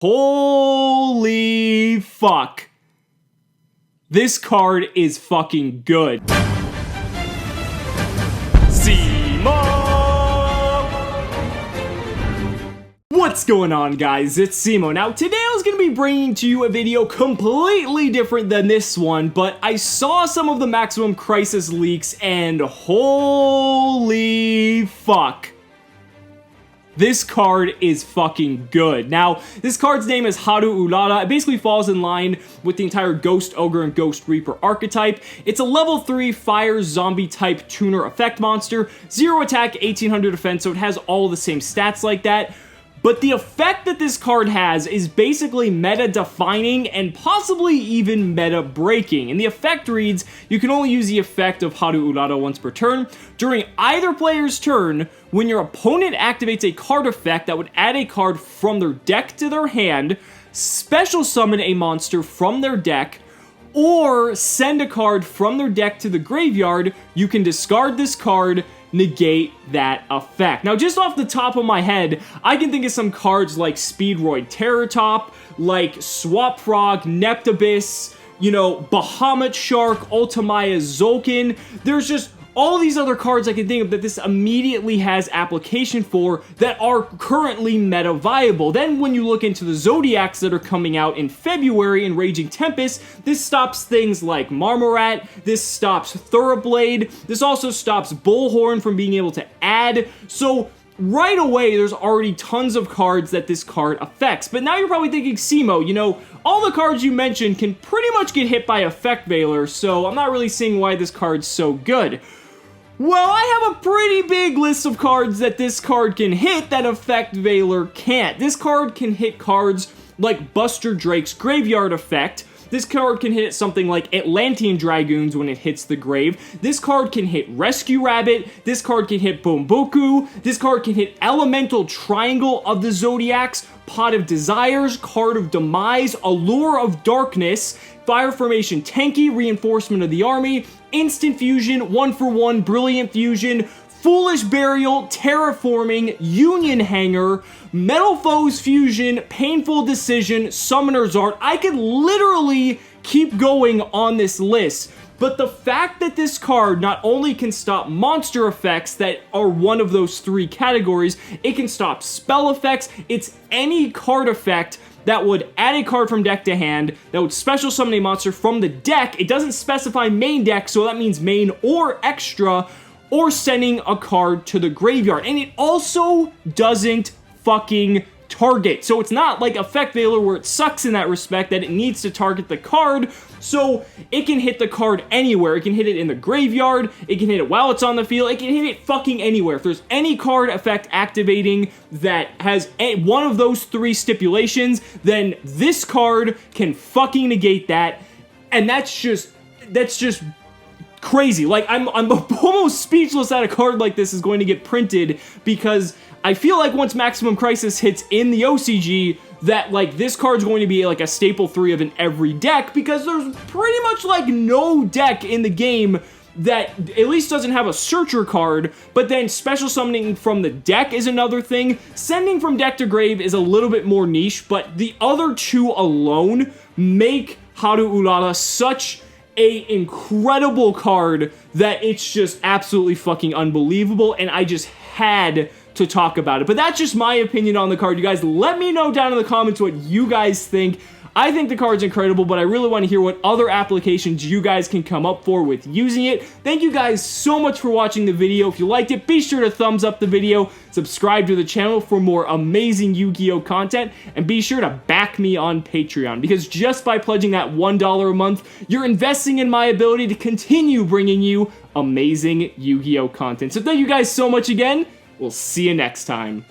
Holy fuck. This card is fucking good. What's going on, guys? It's Cimo. Now, today I was going to be bringing to you a video completely different than this one, but I saw some of the Maximum Crisis leaks and holy fuck. This card is fucking good. Now, this card's name is Haru Urara. It basically falls in line with the entire Ghost Ogre and Ghost Reaper archetype. It's a level 3 fire zombie type tuner effect monster, 0 attack, 1800 defense, so it has all the same stats like that. But the effect that this card has is basically meta-defining and possibly even meta-breaking. And the effect reads, you can only use the effect of Haru Urara once per turn. During either player's turn, when your opponent activates a card effect that would add a card from their deck to their hand, special summon a monster from their deck, or send a card from their deck to the graveyard, you can discard this card, negate that effect. Now, just off the top of my head, I can think of some cards like Speedroid Terratop, like Swap Frog, Neptibus, you know, Bahamut Shark, Ultimaya Zolkin. There's just all these other cards I can think of that this immediately has application for that are currently meta viable. Then when you look into the Zodiacs that are coming out in February in Raging Tempest, this stops things like Marmorat, this stops Thoroughblade, this also stops Bullhorn from being able to add. So right away, there's already tons of cards that this card affects. But now you're probably thinking, Cimo, you know, all the cards you mentioned can pretty much get hit by Effect Veiler, so I'm not really seeing why this card's so good. Well, I have a pretty big list of cards that this card can hit that Effect Veiler can't. This card can hit cards like Buster Drake's Graveyard Effect. This card can hit something like Atlantean Dragoons when it hits the grave. This card can hit Rescue Rabbit. This card can hit Bomboku. This card can hit Elemental Triangle of the Zodiacs, Pot of Desires, Card of Demise, Allure of Darkness, Fire Formation Tenki, Reinforcement of the Army, Instant Fusion, 1-for-1, Brilliant Fusion, Foolish Burial, Terraforming, Union Hanger, Metal Foes Fusion, Painful Decision, Summoner's Art. I could literally keep going on this list. But the fact that this card not only can stop monster effects that are one of those three categories, it can stop spell effects. It's any card effect that would add a card from deck to hand, that would special summon a monster from the deck. It doesn't specify main deck, so that means main or extra, or sending a card to the graveyard. And it also doesn't fucking target. So it's not like Effect Veiler where it sucks in that respect that it needs to target the card. So it can hit the card anywhere. It can hit it in the graveyard. It can hit it while it's on the field. It can hit it fucking anywhere. If there's any card effect activating that has one of those three stipulations, then this card can fucking negate that. And that's just crazy. Like, I'm almost speechless that a card like this is going to get printed, because I feel like once Maximum Crisis hits in the OCG, that, like, this card's going to be, like, a staple 3 of in every deck, because there's pretty much, like, no deck in the game that at least doesn't have a Searcher card, but then special summoning from the deck is another thing. Sending from deck to grave is a little bit more niche, but the other two alone make Haru Urara such a incredible card that it's just absolutely fucking unbelievable, and I just had to talk about it. But that's just my opinion on the card. You guys let me know down in the comments what you guys think. I think the card's incredible, but I really want to hear what other applications you guys can come up for with using it. Thank you guys so much for watching the video. If you liked it, be sure to thumbs up the video, subscribe to the channel for more amazing Yu-Gi-Oh content, and be sure to back me on Patreon, because just by pledging that $1 a month, you're investing in my ability to continue bringing you amazing Yu-Gi-Oh content. So thank you guys so much again. We'll see you next time.